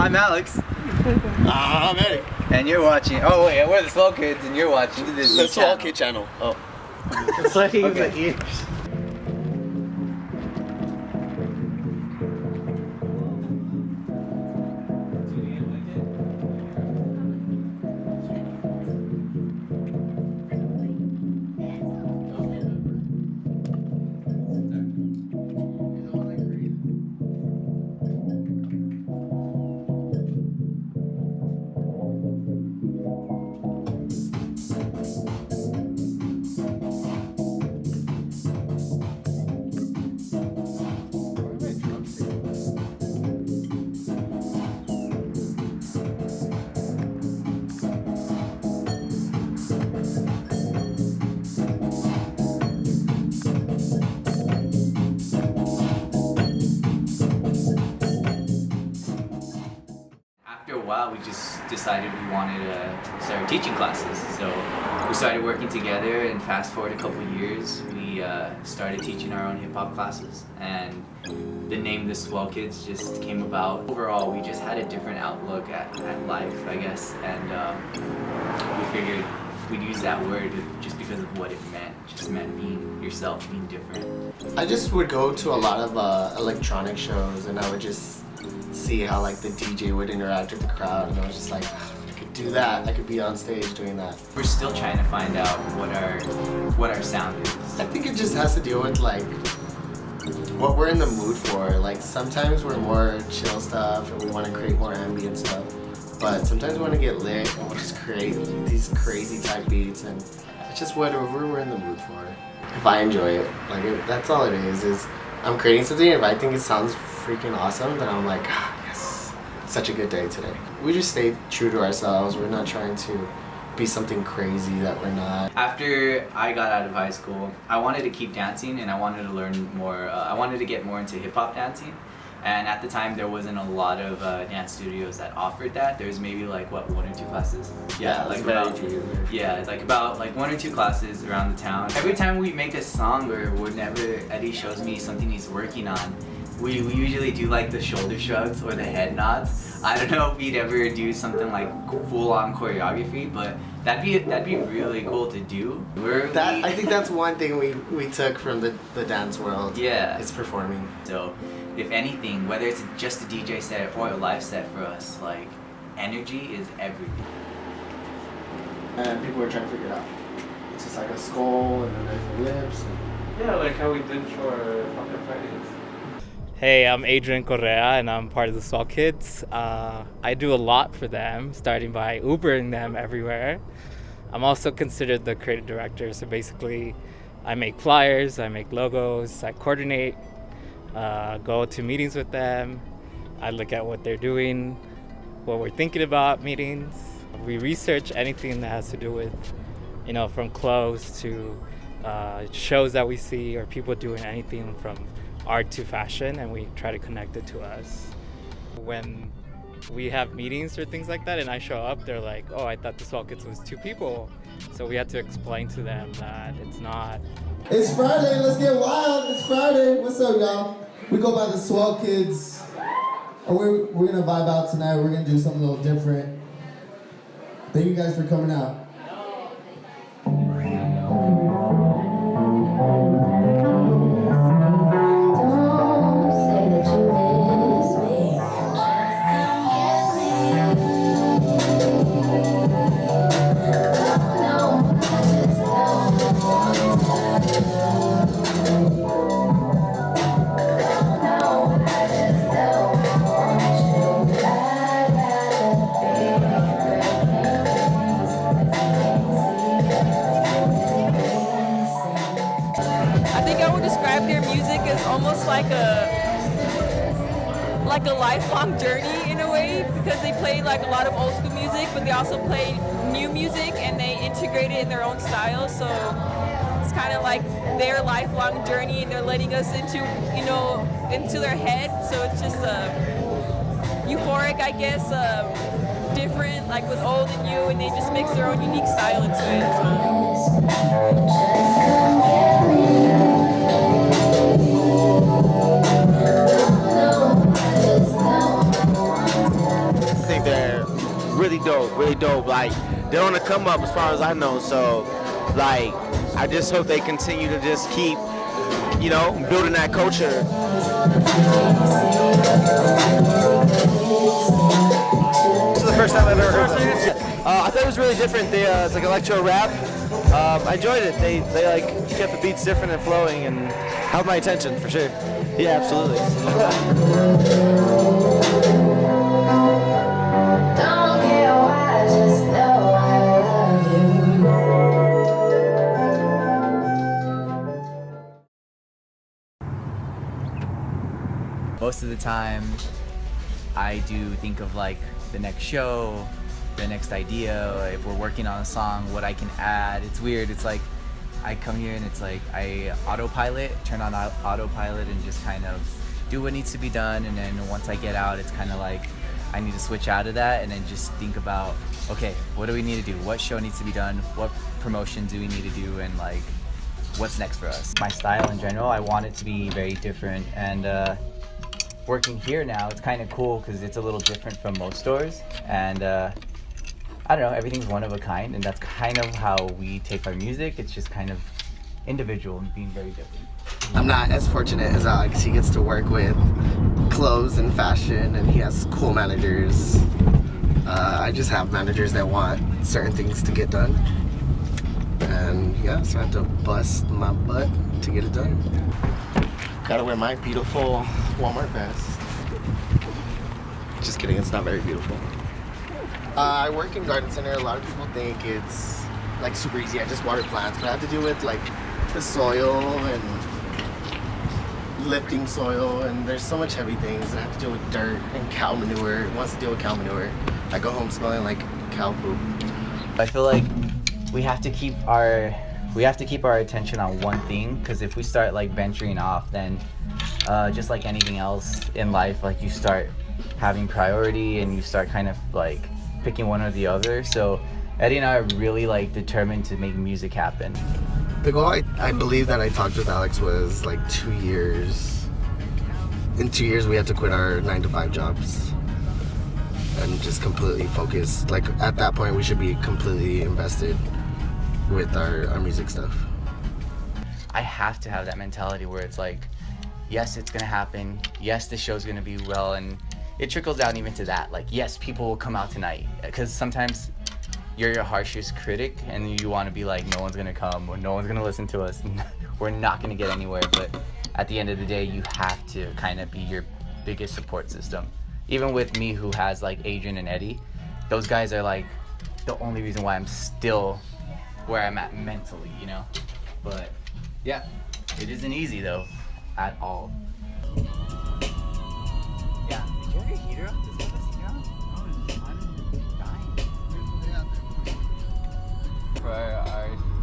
I'm Alex. I'm Eddie. And you're watching. Oh wait, we're the Swell Kids, and you're watching the Swell Kid channel. Oh. It's like Okay. the ears. After a while, we just decided we wanted to start teaching classes. So we started working together, and fast forward a couple of years, we started teaching our own hip hop classes. And the name The Swell Kids just came about. Overall, we just had a different outlook at life, I guess, and we figured we'd use that word just because of what it meant. It just meant being yourself, being different. I just would go to a lot of electronic shows, and I would just see how like the DJ would interact with the crowd, and I was just like, I could do that. I could be on stage doing that. We're still trying to find out what our sound is. I think it just has to deal with like what we're in the mood for. Like sometimes we're more chill stuff and we want to create more ambient stuff, but sometimes we want to get lit and we'll just create these crazy type beats, and it's just whatever we're in the mood for. If I enjoy it, like that's all it is I'm creating something, and if I think it sounds freaking awesome, then I'm like, yes, such a good day today. We just stay true to ourselves. We're not trying to be something crazy that we're not. After I got out of high school, I wanted to keep dancing, and I wanted to learn more. I wanted to get more into hip-hop dancing. And at the time, there wasn't a lot of dance studios that offered that. There's maybe like what, 1 or 2 classes. Yeah, like very about few. yeah, like about like 1 or 2 classes around the town. Every time we make a song, or whenever Eddie shows me something he's working on, we usually do like the shoulder shrugs or the head nods. I don't know if we'd ever do something like full-on choreography, but that'd be really cool to do. I think that's one thing we took from the dance world. Yeah. It's performing. So, if anything, whether it's just a DJ set or a live set for us, like, energy is everything. And people are trying to figure it out. It's just like a skull, and then there's the lips. Yeah, like how we did for Fucking Fridays. Hey, I'm Adrian Correa, and I'm part of the Swell Kids. I do a lot for them, starting by Ubering them everywhere. I'm also considered the creative director, so basically I make flyers, I make logos, I coordinate, go to meetings with them, I look at what they're doing, what we're thinking about meetings. We research anything that has to do with, from clothes to shows that we see, or people doing anything from art to fashion, and we try to connect it to us. When we have meetings or things like that and I show up, they're like, oh, I thought the Swell Kids was 2 people. So we had to explain to them that it's not. It's Friday, let's get wild. It's Friday. What's up, y'all? We go by the Swell Kids. And we're gonna vibe out tonight. We're gonna do something a little different. Thank you guys for coming out. Almost like a lifelong journey in a way, because they play like a lot of old school music, but they also play new music and they integrate it in their own style. So it's kind of like their lifelong journey, and they're letting us into their head. So it's just euphoric, I guess, different, like with old and new, and they just mix their own unique style into it. Like, they're on the come up as far as I know. So, like, I just hope they continue to just keep, you know, building that culture. This is the first time I've ever heard this. I thought it was really different. It's like electro rap. I enjoyed it. They like kept the beats different and flowing and held my attention for sure. Yeah, absolutely. Don't care why, just know I love you. Most of the time, I do think of like the next show, the next idea, if we're working on a song, what I can add. It's weird. It's like I come here and it's like I turn on autopilot and just kind of do what needs to be done. And then once I get out, it's kind of like I need to switch out of that and then just think about, okay, what do we need to do? What show needs to be done? What promotion do we need to do? And like, what's next for us? My style in general, I want it to be very different. And working here now, it's kind of cool because it's a little different from most stores. And I don't know, everything's one of a kind, and that's kind of how we take our music. It's just kind of individual and being very different. I'm not as fortunate as Alex. He gets to work with clothes and fashion, and he has cool managers. I just have managers that want certain things to get done. And yeah, so I have to bust my butt to get it done. Gotta wear my beautiful Walmart vest. Just kidding, it's not very beautiful. I work in garden center. A lot of people think it's like super easy. I just water plants, but I have to do with like the soil and lifting soil, and there's so much heavy things. I have to deal with dirt and cow manure. Once I deal with cow manure, I go home smelling like cow poop. I feel like we have to keep our attention on one thing, because if we start like venturing off, then just like anything else in life, like you start having priority and you start kind of like picking one or the other. So Eddie and I are really like determined to make music happen. The goal I believe that I talked with Alex was like 2 years. In 2 years we had to quit our 9-to-5 jobs and just completely focus. Like at that point we should be completely invested with our music stuff. I have to have that mentality where it's like, yes, it's gonna happen. Yes, the show's gonna be well, and it trickles down even to that. Like, yes, people will come out tonight, because sometimes you're your harshest critic and you want to be like, no one's gonna come or no one's gonna listen to us. We're not gonna get anywhere. But at the end of the day, you have to kind of be your biggest support system. Even with me, who has like Adrian and Eddie, those guys are like the only reason why I'm still where I'm at mentally, you know? But yeah, it isn't easy though, at all. Yeah, did you have your heater up? Does it have this heater on? Oh, I'm dying. For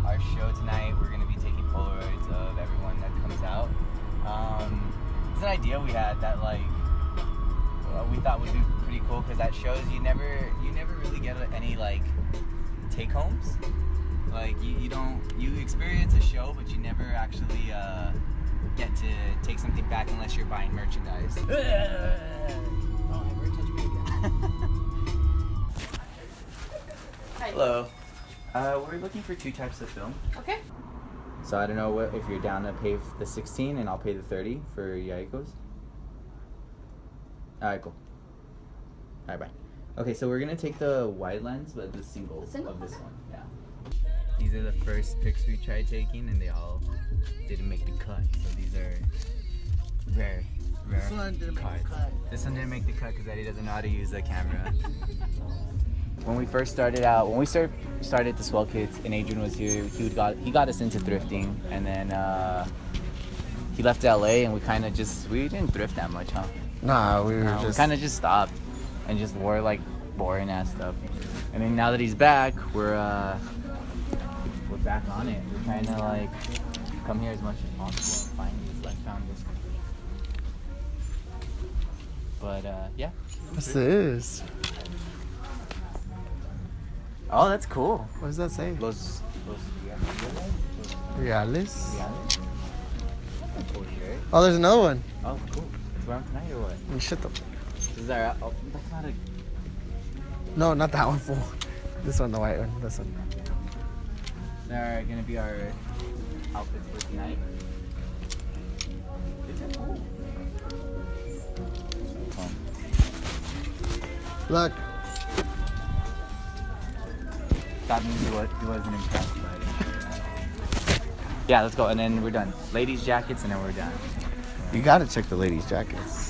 our show tonight, we're gonna be taking Polaroids of everyone that comes out. It's an idea we had that like, we thought would be pretty cool, because that shows you never really get any like take homes. Like you experience a show, but you never actually get to take something back unless you're buying merchandise. Oh, never touch me again. Hi. Hello. We're looking for 2 types of film. Okay. So I don't know if you're down to pay the 16 and I'll pay the 30 for Yaikos. Alright, cool. Alright, bye. Okay, so we're gonna take the wide lens, but the single of this one. Yeah. These are the first pics we tried taking, and they all didn't make the cut. So these are rare This one didn't make the cut. This one didn't make the cut because Eddie doesn't know how to use the camera. When we first started out, when we started the Swell Kids and Adrian was here, he got us into thrifting, and then he left LA, and we didn't thrift that much, huh? Nah, we We kind of just stopped and just wore like boring ass stuff. And then now that he's back, we're back on it. We're trying to like come here as much as possible and find these like found this. But yeah. What's this? Oh, that's cool. What does that say? Los Reales? Reales? Cool shirt. Oh, there's another one. Oh, cool. It's wearing tonight or what? Shut the. Is that? Oh, that's not a. No, not that one, fool. This one, the white one. This one. They're gonna be our outfits for tonight. Look. That means he wasn't impressed by it. Yeah, let's go, and then we're done. Ladies' jackets, and then we're done. You gotta check the ladies' jackets.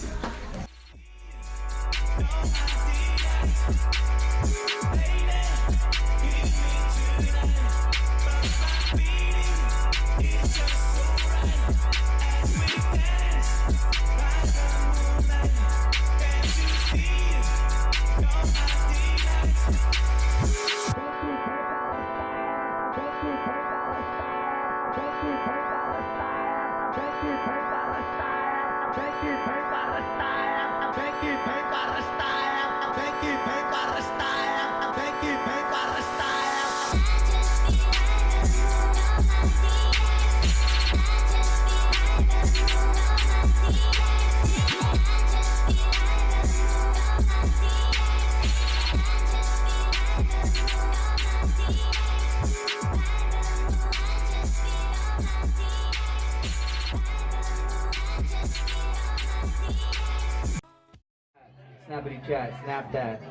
Snappity chat, snap that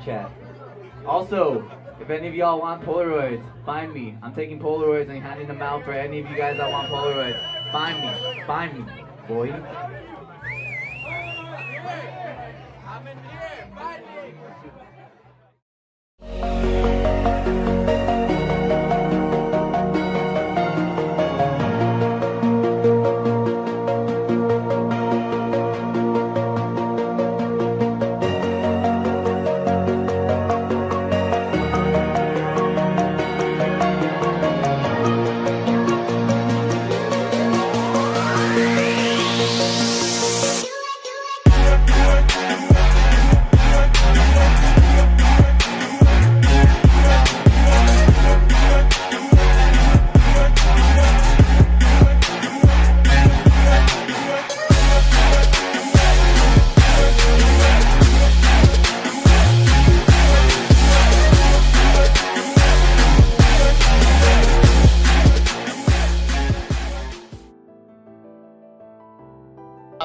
chat. Also, if any of y'all want Polaroids, find me. I'm taking Polaroids and handing them out for any of you guys that want Polaroids. Find me, boy. I'm in here, find me.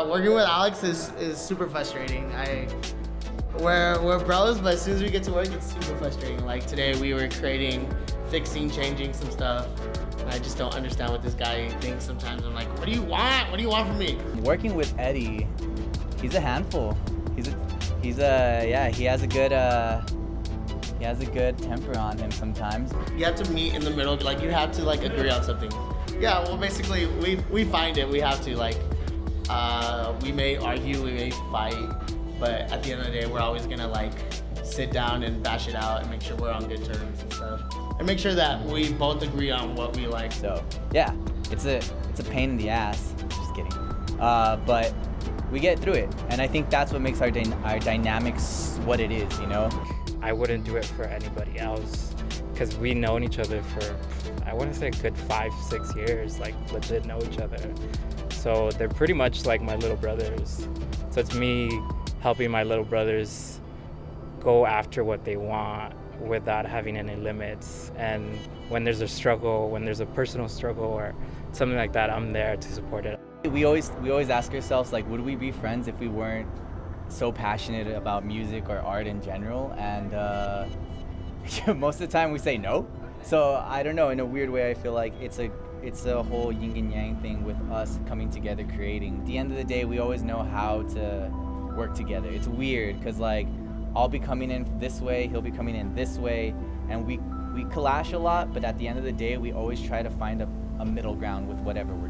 Working with Alex is super frustrating. We're bros, but as soon as we get to work, it's super frustrating. Like today, we were fixing, changing some stuff. I just don't understand what this guy thinks sometimes. I'm like, what do you want? What do you want from me? Working with Eddie, he's a handful. He has a good temper on him sometimes. You have to meet in the middle. Like you have to like agree on something. Yeah, well, basically, we find it. We have to like. We may argue, we may fight, but at the end of the day, we're always gonna like sit down and bash it out and make sure we're on good terms and stuff, and make sure that we both agree on what we like. So yeah, it's a pain in the ass. Just kidding, but we get through it, and I think that's what makes our dynamics what it is. You know, I wouldn't do it for anybody else because we've known each other for, I want to say, a good 5-6 years. Like legit know each other. So they're pretty much like my little brothers. So it's me helping my little brothers go after what they want without having any limits. And when there's a struggle, when there's a personal struggle or something like that, I'm there to support it. We always ask ourselves, like, would we be friends if we weren't so passionate about music or art in general? And most of the time we say no. So I don't know, in a weird way, I feel like it's a whole yin and yang thing with us coming together, creating. At the end of the day, we always know how to work together. It's weird because like I'll be coming in this way, he'll be coming in this way, and we clash a lot, but at the end of the day, we always try to find a middle ground with whatever we're